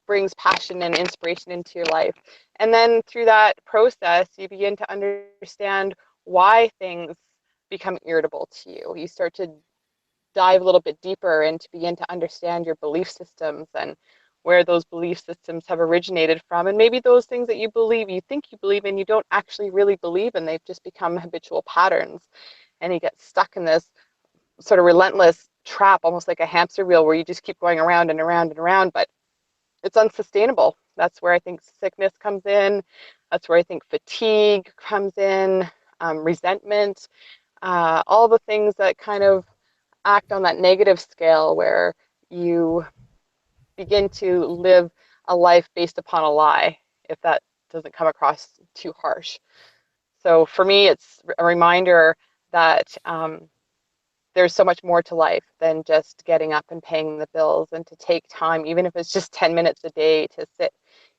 brings passion and inspiration into your life? And then through that process, you begin to understand why things become irritable to you. You start to dive a little bit deeper and to begin to understand your belief systems and where those belief systems have originated from. And maybe those things that you believe, you think you believe in, you don't actually really believe in. They've just become habitual patterns. And you get stuck in this sort of relentless trap, almost like a hamster wheel, where you just keep going around and around and around, but it's unsustainable. That's where I think sickness comes in. That's where I think fatigue comes in, resentment, all the things that kind of act on that negative scale where you begin to live a life based upon a lie, if that doesn't come across too harsh. So for me, it's a reminder that there's so much more to life than just getting up and paying the bills, and to take time, even if it's just 10 minutes a day, to sit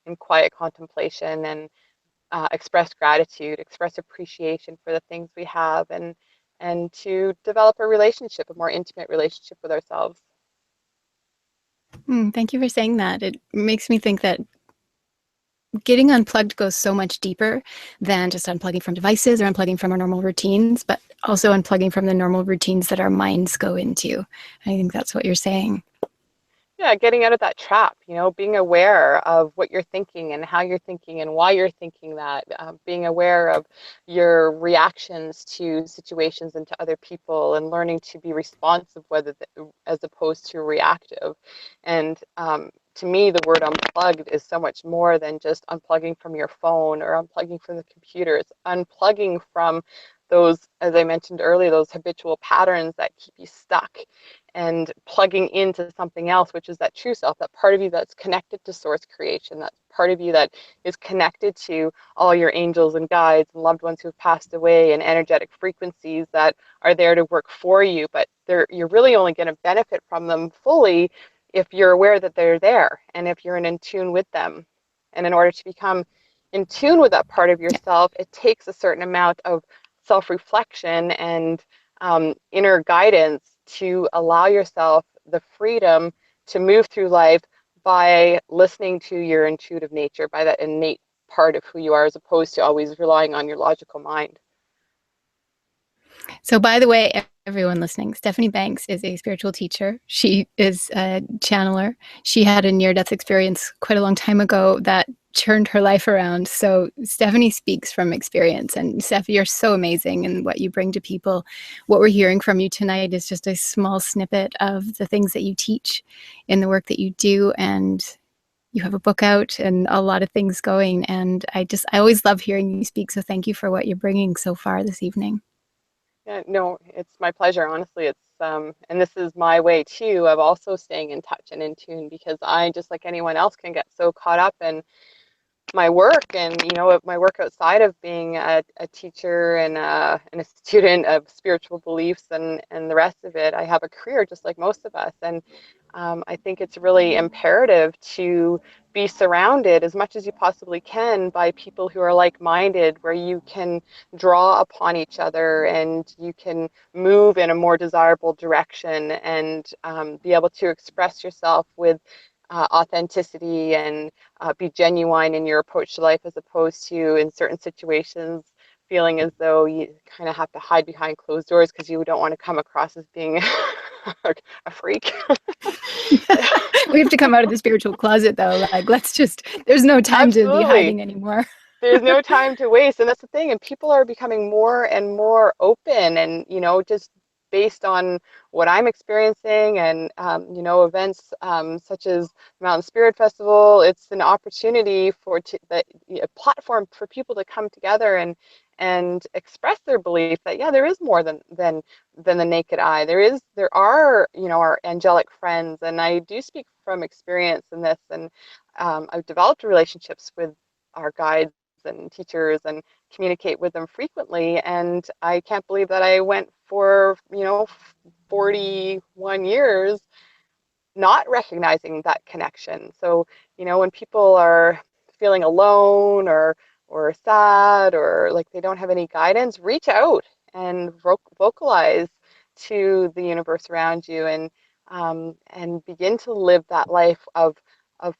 in quiet contemplation and express gratitude, express appreciation for the things we have, and to develop a relationship, a more intimate relationship with ourselves. Thank you for saying that. It makes me think that getting unplugged goes so much deeper than just unplugging from devices or unplugging from our normal routines, but also unplugging from the normal routines that our minds go into. I think that's what you're saying. Yeah, getting out of that trap, you know, being aware of what you're thinking and how you're thinking and why you're thinking that, being aware of your reactions to situations and to other people, and learning to be responsive as opposed to reactive. And to me, the word unplugged is so much more than just unplugging from your phone or unplugging from the computer. It's unplugging from those, as I mentioned earlier, those habitual patterns that keep you stuck, and plugging into something else, which is that true self, that part of you that's connected to source creation, that part of you that is connected to all your angels and guides and loved ones who've passed away, and energetic frequencies that are there to work for you. But you're really only going to benefit from them fully if you're aware that they're there and if you're in tune with them. And in order to become in tune with that part of yourself, it takes a certain amount of self-reflection and inner guidance to allow yourself the freedom to move through life by listening to your intuitive nature, by that innate part of who you are, as opposed to always relying on your logical mind. So, by the way, everyone listening, Stephanie Banks is a spiritual teacher. She is a channeler. She had a near-death experience quite a long time ago that turned her life around. So Stephanie speaks from experience. And Steph, you're so amazing in what you bring to people. What we're hearing from you tonight is just a small snippet of the things that you teach in the work that you do. And you have a book out and a lot of things going. And I always love hearing you speak. So thank you for what you're bringing so far this evening. Yeah, no, it's my pleasure. Honestly, it's and this is my way too of also staying in touch and in tune, because I, just like anyone else, can get so caught up in my work, and my work outside of being a teacher and a student of spiritual beliefs and the rest of it. I have a career just like most of us, and I think it's really imperative to be surrounded as much as you possibly can by people who are like-minded, where you can draw upon each other and you can move in a more desirable direction, and be able to express yourself with authenticity, and be genuine in your approach to life, as opposed to in certain situations feeling as though you kind of have to hide behind closed doors because you don't want to come across as being a freak. We have to come out of the spiritual closet, though. Like, there's no time to be Absolutely. hiding anymore. There's no time to waste, and that's the thing. And people are becoming more and more open, and just based on what I'm experiencing, and events such as Mountain Spirit Festival. It's an opportunity a platform for people to come together and express their belief that, yeah, there is more than the naked eye. There are our angelic friends, and I do speak from experience in this, and I've developed relationships with our guides and teachers and communicate with them frequently, and I can't believe that I went for 41 years not recognizing that connection. So when people are feeling alone or sad, or like they don't have any guidance, reach out and vocalize to the universe around you, and begin to live that life of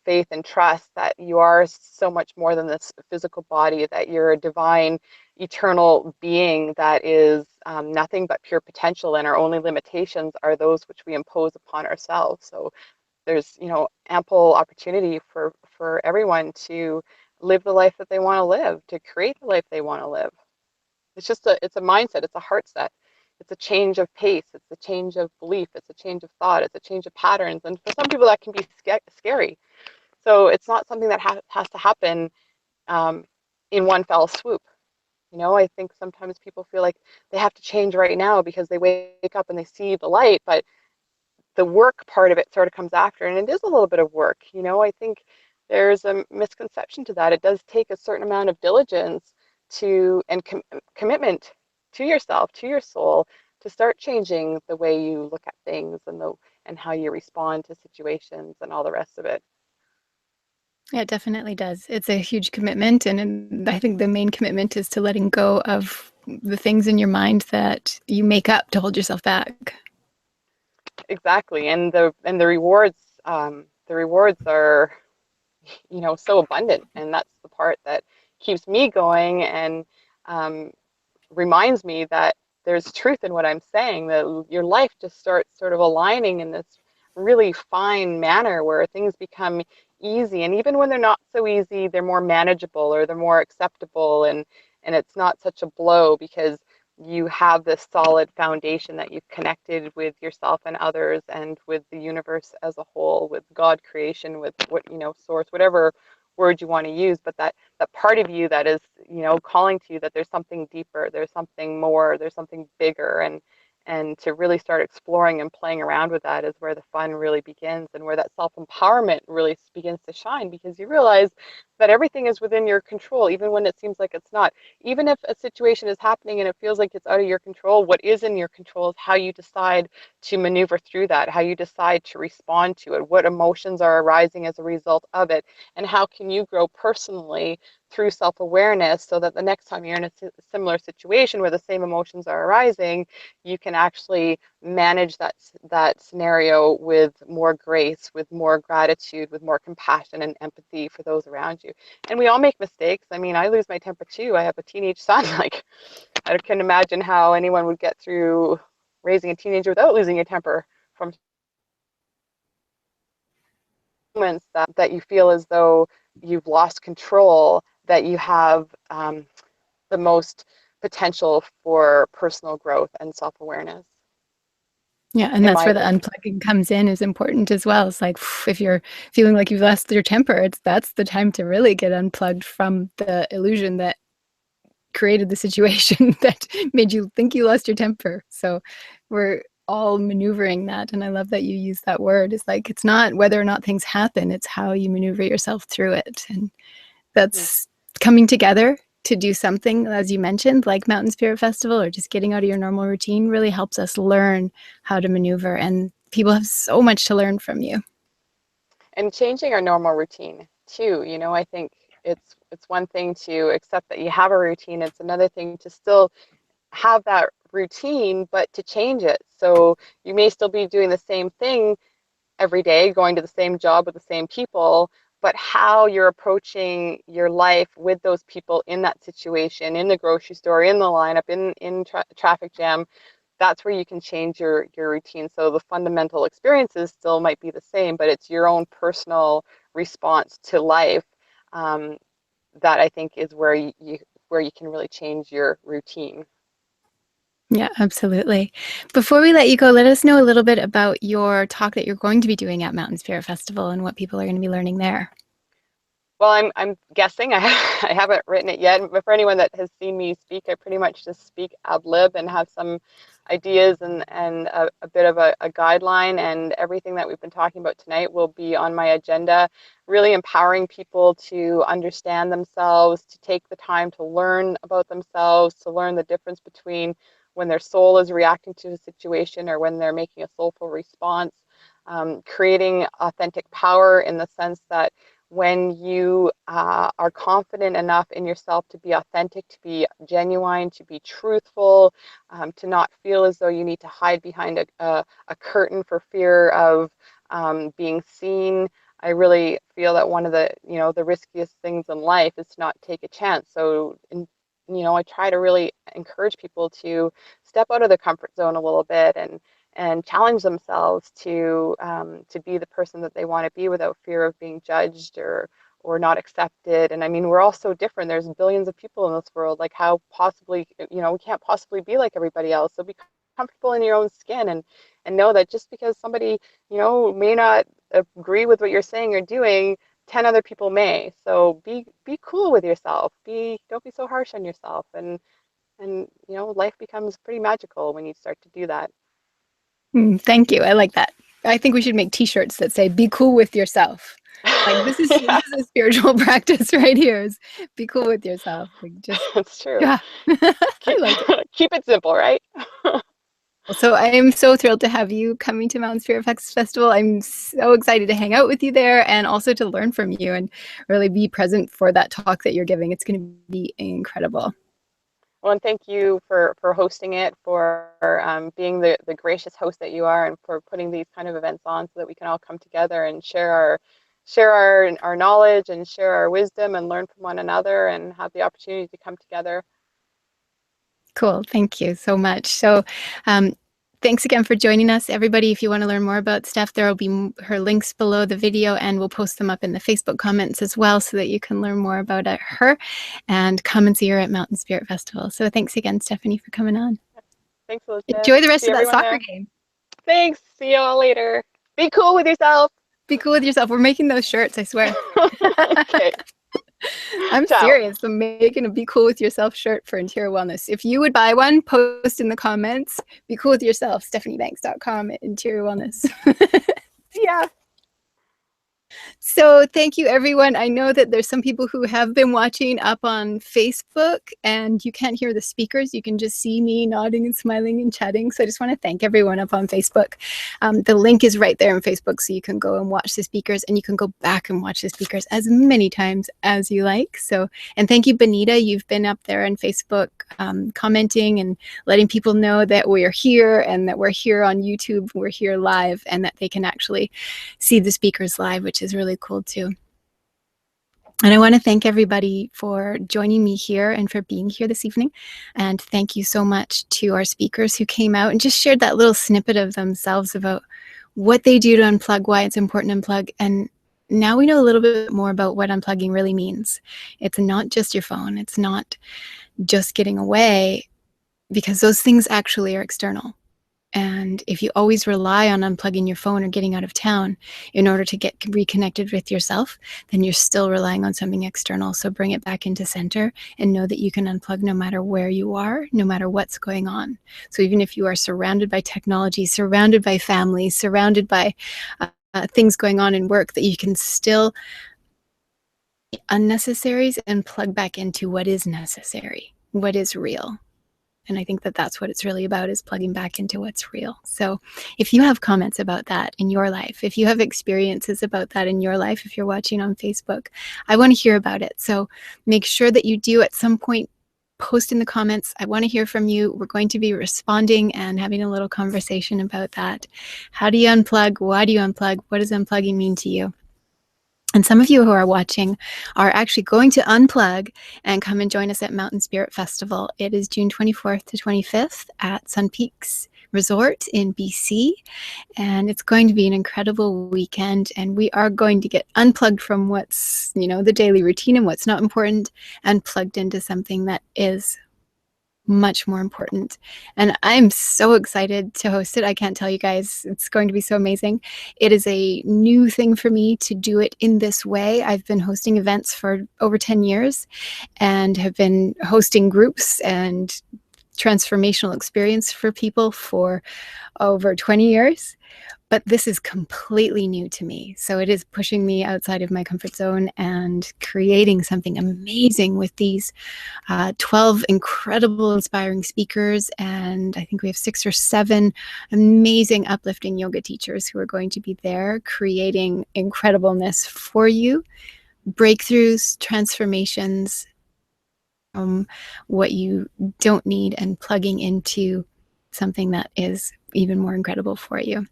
faith and trust that you are so much more than this physical body, that you're a divine, eternal being that is nothing but pure potential, and our only limitations are those which we impose upon ourselves. So there's ample opportunity for everyone to live the life that they want to live, to create the life they want to live. It's a mindset, it's a heart set. It's a change of pace, it's a change of belief, it's a change of thought, it's a change of patterns. And for some people that can be scary. So it's not something that has to happen in one fell swoop. I think sometimes people feel like they have to change right now because they wake up and they see the light, but the work part of it sort of comes after, and it is a little bit of work. I think there's a misconception to that. It does take a certain amount of diligence and commitment to yourself, to your soul, to start changing the way you look at things, and how you respond to situations and all the rest of it. Yeah, it definitely does. It's a huge commitment, and I think the main commitment is to letting go of the things in your mind that you make up to hold yourself back. Exactly, and the rewards are so abundant, and that's the part that keeps me going, and um, reminds me that there's truth in what I'm saying, that your life just starts sort of aligning in this really fine manner where things become easy, and even when they're not so easy, they're more manageable, or they're more acceptable, and it's not such a blow, because you have this solid foundation that you've connected with yourself and others, and with the universe as a whole, with God creation, with source, whatever word you want to use, but that part of you that is calling to you that there's something deeper, there's something more, there's something bigger, and to really start exploring and playing around with that is where the fun really begins, and where that self-empowerment really begins to shine, because you realize that everything is within your control, even when it seems like it's not. Even if a situation is happening and it feels like it's out of your control, what is in your control is how you decide to maneuver through that, how you decide to respond to it, what emotions are arising as a result of it, and how can you grow personally through self-awareness, so that the next time you're in a similar situation where the same emotions are arising, you can actually manage that scenario with more grace, with more gratitude, with more compassion and empathy for those around you. And we all make mistakes. I mean, I lose my temper too. I have a teenage son. Like, I can imagine how anyone would get through raising a teenager without losing your temper, from moments that you feel as though you've lost control, that you have the most potential for personal growth and self-awareness. Yeah, and In that's my where the opinion. unplugging comes in, is important as well. It's like, if you're feeling like you've lost your temper, that's the time to really get unplugged from the illusion that created the situation that made you think you lost your temper. So we're all maneuvering that, and I love that you use that word. It's like, it's not whether or not things happen, it's how you maneuver yourself through it. And that's coming together to do something, as you mentioned, like Mountain Spirit Festival or just getting out of your normal routine really helps us learn how to maneuver. And people have so much to learn from you. And changing our normal routine too. You know, I think it's one thing to accept that you have a routine. It's another thing to still have that routine, but to change it. So you may still be doing the same thing every day, going to the same job with the same people, but how you're approaching your life with those people in that situation, in the grocery store, in the lineup, in traffic jam, that's where you can change your routine. So the fundamental experiences still might be the same, but it's your own personal response to life, that I think is where you can really change your routine. Yeah, absolutely. Before we let you go, let us know a little bit about your talk that you're going to be doing at Mountain Spirit Festival and what people are going to be learning there. Well, I'm guessing. I haven't written it yet, but for anyone that has seen me speak, I pretty much just speak ad lib and have some ideas and a bit of a guideline, and everything that we've been talking about tonight will be on my agenda, really empowering people to understand themselves, to take the time to learn about themselves, to learn the difference between when their soul is reacting to a situation or when they're making a soulful response, creating authentic power in the sense that when you are confident enough in yourself to be authentic, to be genuine, to be truthful, to not feel as though you need to hide behind a curtain for fear of being seen. I really feel that one of the riskiest things in life is to not take a chance. So, I try to really encourage people to step out of their comfort zone a little bit and challenge themselves to be the person that they want to be without fear of being judged or not accepted. And I mean, we're all so different. There's billions of people in this world. Like, how possibly, we can't possibly be like everybody else. So be comfortable in your own skin and know that just because somebody, may not agree with what you're saying or doing, 10 other people may. So be cool with yourself. Don't be so harsh on yourself. And life becomes pretty magical when you start to do that. Thank you. I like that. I think we should make t-shirts that say, be cool with yourself. Like this is Yeah, a spiritual practice right here, is be cool with yourself. Like just, it's true. yeah, I Keep, like it. keep it simple, right? So I am so thrilled to have you coming to Mountain Spirit Festival. I'm so excited to hang out with you there and also to learn from you and really be present for that talk that you're giving. It's going to be incredible. Well, and thank you for hosting it, for being the gracious host that you are, and for putting these kind of events on so that we can all come together and share our knowledge and share our wisdom and learn from one another and have the opportunity to come together. Cool. Thank you so much. So thanks again for joining us. Everybody, if you want to learn more about Steph, there will be her links below the video, and we'll post them up in the Facebook comments as well so that you can learn more about her and come and see her at Mountain Spirit Festival. So thanks again, Stephanie, for coming on. Thanks, Elizabeth. Enjoy the rest See of that everyone soccer there. game. Thanks. See you all later. Be cool with yourself. Be cool with yourself. We're making those shirts, I swear. Okay. I'm Ciao. serious. I'm making a Be Cool With Yourself shirt for Interior Wellness. If you would buy one, post in the comments, Be Cool With Yourself, stephaniebanks.com, Interior Wellness. Yeah. So thank you, everyone. I know that there's some people who have been watching up on Facebook and you can't hear the speakers. You can just see me nodding and smiling and chatting. So I just want to thank everyone up on Facebook. The link is right there on Facebook, so you can go and watch the speakers, and you can go back and watch the speakers as many times as you like. So, and thank you, Benita. You've been up there on Facebook commenting and letting people know that we are here and that we're here on YouTube. We're here live, and that they can actually see the speakers live, which is really cool too. And I want to thank everybody for joining me here and for being here this evening. And thank you so much to our speakers who came out and just shared that little snippet of themselves about what they do to unplug, why it's important to unplug. And now we know a little bit more about what unplugging really means. It's not just your phone. It's not just getting away, because those things actually are external. And if you always rely on unplugging your phone or getting out of town in order to get reconnected with yourself, then you're still relying on something external. So bring it back into center and know that you can unplug no matter where you are, no matter what's going on. So even if you are surrounded by technology, surrounded by family, surrounded by things going on in work, that you can still unnecessaries and plug back into what is necessary, what is real. And I think that that's what it's really about, is plugging back into what's real. So if you have comments about that in your life, if you have experiences about that in your life, if you're watching on Facebook, I want to hear about it. So make sure that you do at some point post in the comments. I want to hear from you. We're going to be responding and having a little conversation about that. How do you unplug? Why do you unplug? What does unplugging mean to you? And some of you who are watching are actually going to unplug and come and join us at Mountain Spirit Festival. It is June 24th to 25th at Sun Peaks Resort in BC. And it's going to be an incredible weekend. And we are going to get unplugged from what's, the daily routine and what's not important, and plugged into something that is much more important. And I'm so excited to host it. I can't tell you guys, it's going to be so amazing. It is a new thing for me to do it in this way. I've been hosting events for over 10 years and have been hosting groups and transformational experience for people for over 20 years. But this is completely new to me. So it is pushing me outside of my comfort zone and creating something amazing with these 12 incredible, inspiring speakers. And I think we have 6 or 7 amazing, uplifting yoga teachers who are going to be there creating incredibleness for you, breakthroughs, transformations, what you don't need, and plugging into something that is even more incredible for you.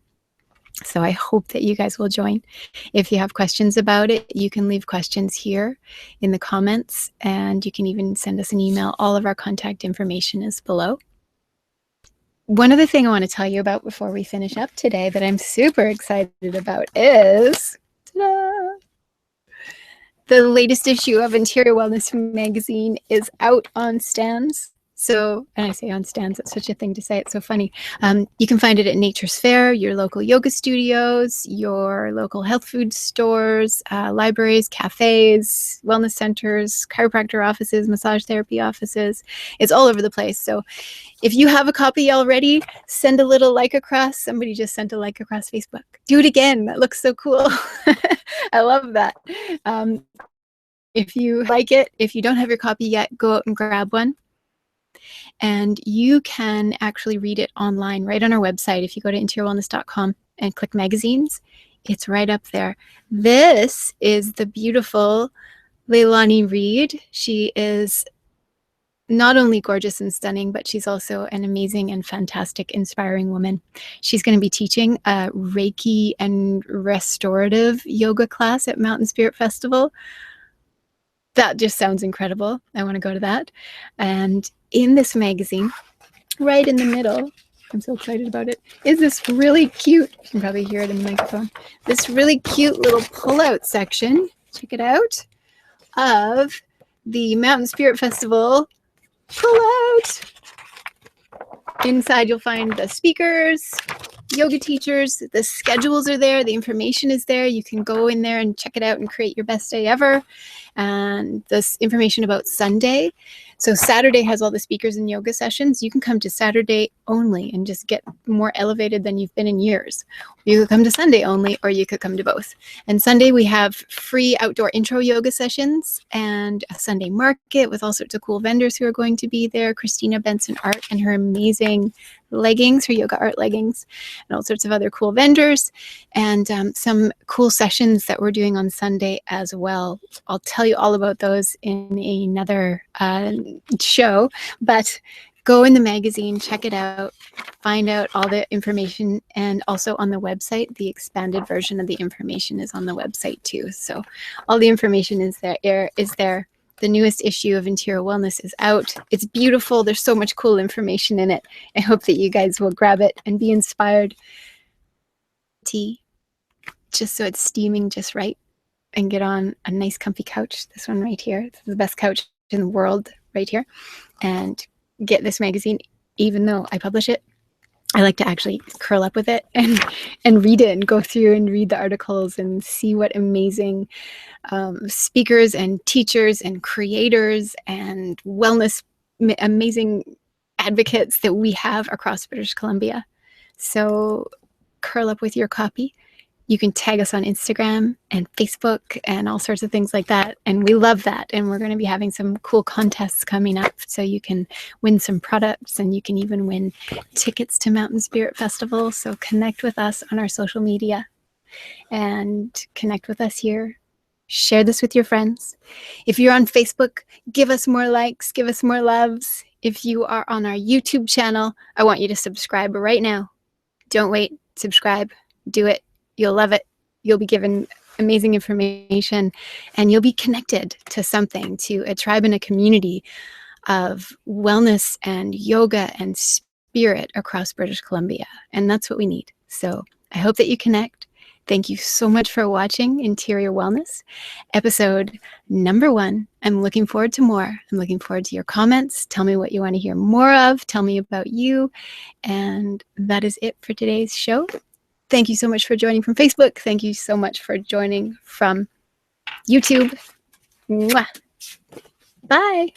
So I hope that you guys will join. If you have questions about it, you can leave questions here in the comments, and you can even send us an email. All of our contact information is below. One other thing I want to tell you about before we finish up today that I'm super excited about is ta-da! The latest issue of Interior Wellness magazine is out on stands. So, and I say on stands, it's such a thing to say, it's so funny. You can find it at Nature's Fair, your local yoga studios, your local health food stores, libraries, cafes, wellness centers, chiropractor offices, massage therapy offices. It's all over the place. So if you have a copy already, send a little like across. Somebody just sent a like across Facebook. Do it again. That looks so cool. I love that. If you like it, if you don't have your copy yet, go out and grab one. And you can actually read it online right on our website. If you go to interiorwellness.com and click magazines, it's right up there. This is the beautiful Leilani Reed. She is not only gorgeous and stunning, but she's also an amazing and fantastic, inspiring woman. She's going to be teaching a Reiki and restorative yoga class at Mountain Spirit Festival. That just sounds incredible. I want to go to that. And in this magazine, right in the middle, I'm so excited about it, is this really cute, you can probably hear it in the microphone, this really cute little pull-out section, check it out, of the Mountain Spirit Festival pull-out. Inside you'll find the speakers, yoga teachers, the schedules are there, the information is there. You can go in there and check it out and create your best day ever. And this information about Sunday. So Saturday has all the speakers and yoga sessions. You can come to Saturday only and just get more elevated than you've been in years. You could come to Sunday only, or you could come to both. And Sunday we have free outdoor intro yoga sessions and a Sunday market with all sorts of cool vendors who are going to be there. Christina Benson Art and her amazing leggings, her yoga art leggings, and all sorts of other cool vendors, and some cool sessions that we're doing on Sunday as well. I'll tell you all about those in another show, but go in the magazine, check it out, find out all the information, and also on the website, the expanded version of the information is on the website too. So all the information is there. The newest issue of Interior Wellness is out. It's beautiful. There's so much cool information in it. I hope that you guys will grab it and be inspired. Tea, just so it's steaming just right, and get on a nice comfy couch. This one right here. This is the best couch in the world right here. And get this magazine. Even though I publish it, I like to actually curl up with it and read it and go through and read the articles and see what amazing speakers and teachers and creators and wellness amazing advocates that we have across British Columbia. So curl up with your copy You can tag us on Instagram and Facebook and all sorts of things like that. And we love that. And we're going to be having some cool contests coming up. So you can win some products and you can even win tickets to Mountain Spirit Festival. So connect with us on our social media and connect with us here. Share this with your friends. If you're on Facebook, give us more likes, give us more loves. If you are on our YouTube channel, I want you to subscribe right now. Don't wait, subscribe, do it. You'll love it. You'll be given amazing information and you'll be connected to something, to a tribe and a community of wellness and yoga and spirit across British Columbia. And that's what we need. So I hope that you connect. Thank you so much for watching Interior Wellness, episode number 1. I'm looking forward to more. I'm looking forward to your comments. Tell me what you want to hear more of. Tell me about you. And that is it for today's show. Thank you so much for joining from Facebook. Thank you so much for joining from YouTube. Mwah. Bye.